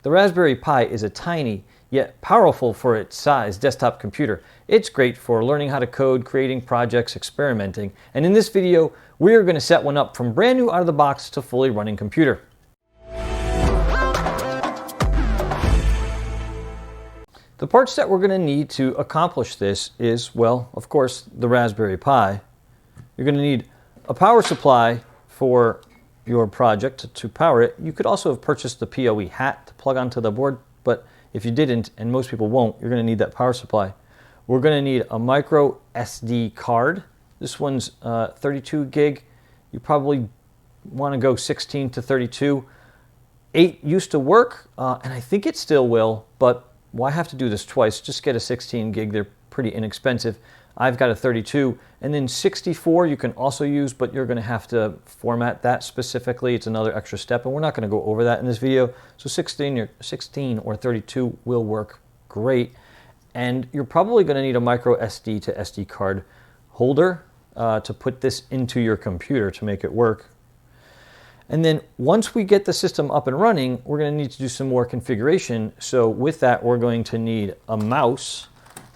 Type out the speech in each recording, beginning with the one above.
The Raspberry Pi is a tiny, yet powerful for its size desktop computer. It's great for learning how to code, creating projects, experimenting, and in this video, we are going to set one up from brand new out of the box to fully running computer. The parts that we're going to need to accomplish this is, well, of course, the Raspberry Pi. You're going to need a power supply for your project to power it. You could also have purchased the PoE hat to plug onto the board, but if you didn't, and most people won't, you're going to need that power supply. We're going to need a micro SD card. This one's 32 gig. You probably want to go 16 to 32. 8 used to work, and I think it still will, but why have to do this twice? Just get a 16 gig. They're pretty inexpensive. I've got a 32, and then 64 you can also use, but you're going to have to format that specifically. It's another extra step, and we're not going to go over that in this video. So 16 or 32 will work great, and you're probably going to need a micro SD to SD card holder to put this into your computer to make it work. And then once we get the system up and running, we're going to need to do some more configuration. So with that, we're going to need a mouse,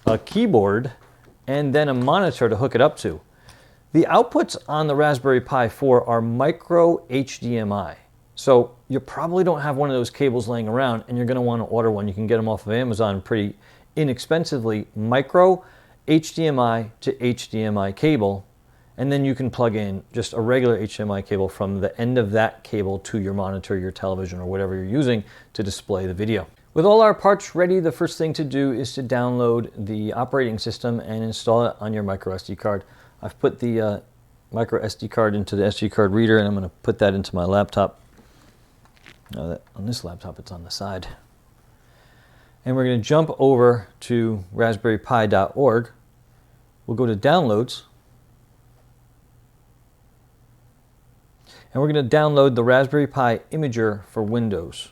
a keyboard, and then a monitor to hook it up to. The outputs on the Raspberry Pi 4 are micro HDMI. So you probably don't have one of those cables laying around, and you're going to want to order one. You can get them off of Amazon pretty inexpensively. Micro HDMI to HDMI cable. And then you can plug in just a regular HDMI cable from the end of that cable to your monitor, your television, or whatever you're using to display the video. With all our parts ready, the first thing to do is to download the operating system and install it on your micro SD card. I've put the micro SD card into the SD card reader, and I'm going to put that into my laptop. On this laptop, it's on the side. And we're going to jump over to raspberrypi.org. We'll go to Downloads. And we're going to download the Raspberry Pi Imager for Windows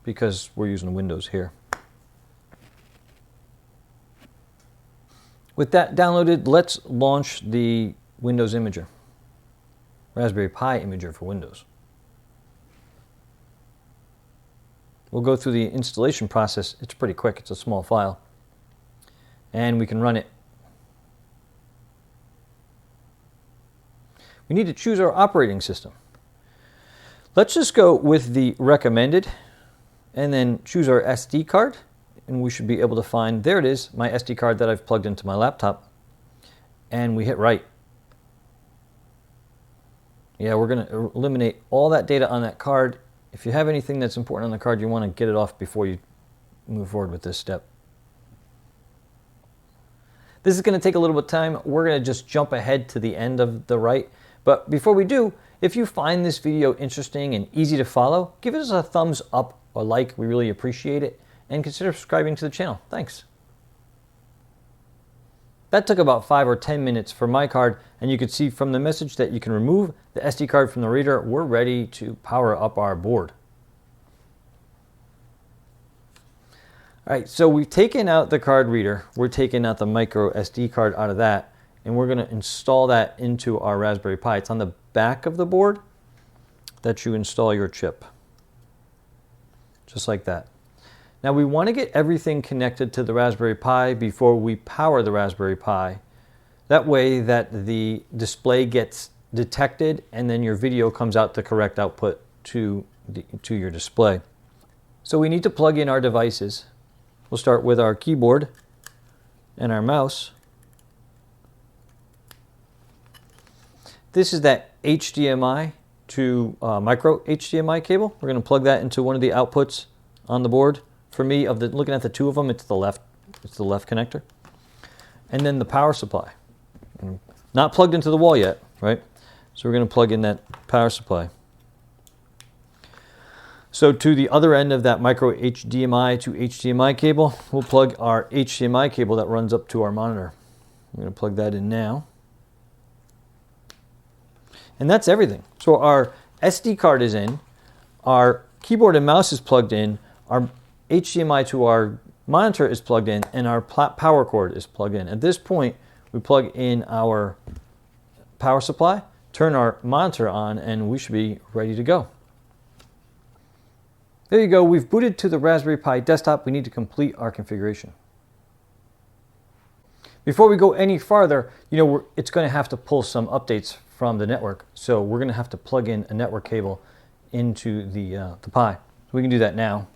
because we're using Windows here. With that downloaded, let's launch the Windows Imager. Raspberry Pi Imager for Windows. We'll go through the installation process. It's pretty quick. It's a small file. And we can run it. We need to choose our operating system. Let's just go with the recommended and then choose our SD card, and we should be able to find, there it is, my SD card that I've plugged into my laptop, and we hit right. Yeah, we're going to eliminate all that data on that card. If you have anything that's important on the card, you want to get it off before you move forward with this step. This is going to take a little bit of time. We're going to just jump ahead to the end of the right. But before we do, if you find this video interesting and easy to follow, give us a thumbs up or like. We really appreciate it. And consider subscribing to the channel. Thanks. That took about 5 or 10 minutes for my card, and you could see from the message that you can remove the SD card from the reader. We're ready to power up our board. All right, so we've taken out the card reader. We're taking out the micro SD card out of that, and we're going to install that into our Raspberry Pi. It's on the back of the board that you install your chip. Just like that. Now we want to get everything connected to the Raspberry Pi before we power the Raspberry Pi. That way that the display gets detected and then your video comes out the correct output to your display. So we need to plug in our devices. We'll start with our keyboard and our mouse. This is that HDMI to micro HDMI cable. We're going to plug that into one of the outputs on the board. For me, looking at the two of them, it's the left connector. And then the power supply. Not plugged into the wall yet, right? So we're going to plug in that power supply. So to the other end of that micro HDMI to HDMI cable, we'll plug our HDMI cable that runs up to our monitor. I'm going to plug that in now. And that's everything. So our SD card is in, our keyboard and mouse is plugged in, our HDMI to our monitor is plugged in, and our power cord is plugged in. At this point, we plug in our power supply, turn our monitor on, and we should be ready to go. There you go. We've booted to the Raspberry Pi desktop. We need to complete our configuration. Before we go any farther, it's going to have to pull some updates from the network. So we're going to have to plug in a network cable into the Pi. So we can do that now.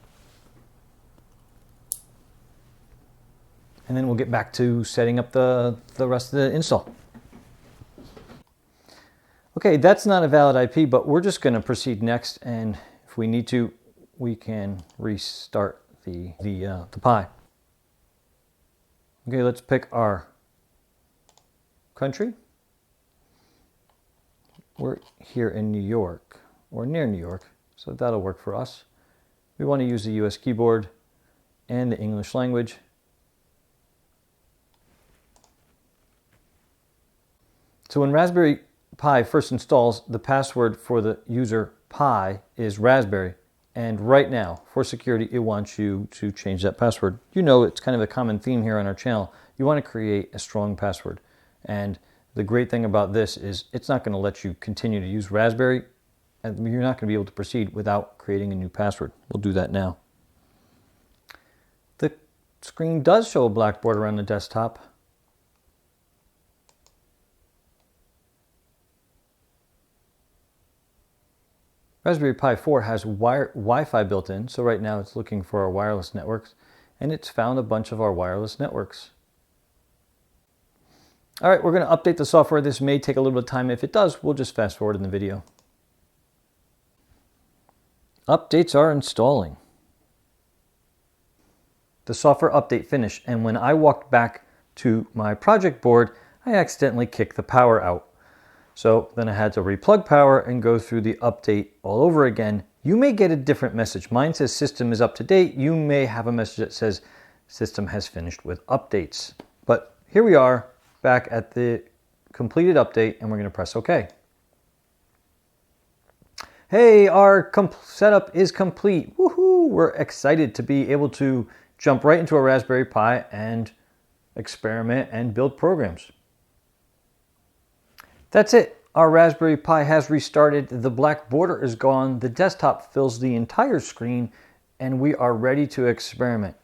And then we'll get back to setting up the rest of the install. Okay, that's not a valid IP, but we're just going to proceed next. And if we need to, we can restart the Pi. Okay, let's pick our country. We're here in New York, or near New York, so that'll work for us. We want to use the US keyboard and the English language. So when Raspberry Pi first installs, the password for the user Pi is Raspberry. And right now, for security, it wants you to change that password. It's kind of a common theme here on our channel. You want to create a strong password. And the great thing about this is it's not going to let you continue to use Raspberry, and you're not going to be able to proceed without creating a new password. We'll do that now. The screen does show a black border on the desktop. Raspberry Pi 4 has Wi-Fi built in, so right now it's looking for our wireless networks, and it's found a bunch of our wireless networks. All right, we're going to update the software. This may take a little bit of time. If it does, we'll just fast forward in the video. Updates are installing. The software update finished, and when I walked back to my project board, I accidentally kicked the power out. So then I had to replug power and go through the update all over again. You may get a different message. Mine says system is up to date. You may have a message that says system has finished with updates. But here we are back at the completed update, and we're going to press OK. Hey, our setup is complete. Woohoo! We're excited to be able to jump right into a Raspberry Pi and experiment and build programs. That's it. Our Raspberry Pi has restarted. The black border is gone. The desktop fills the entire screen, and we are ready to experiment.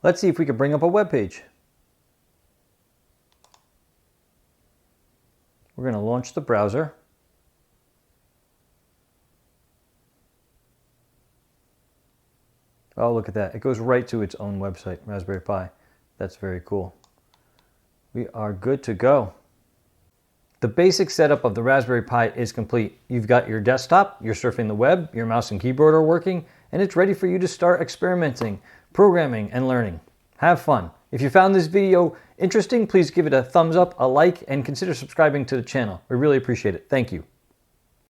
Let's see if we can bring up a web page. We're going to launch the browser. Oh, look at that. It goes right to its own website, Raspberry Pi. That's very cool. We are good to go. The basic setup of the Raspberry Pi is complete. You've got your desktop, you're surfing the web, your mouse and keyboard are working, and it's ready for you to start experimenting, programming, and learning. Have fun. If you found this video interesting, please give it a thumbs up, a like, and consider subscribing to the channel. We really appreciate it. Thank you.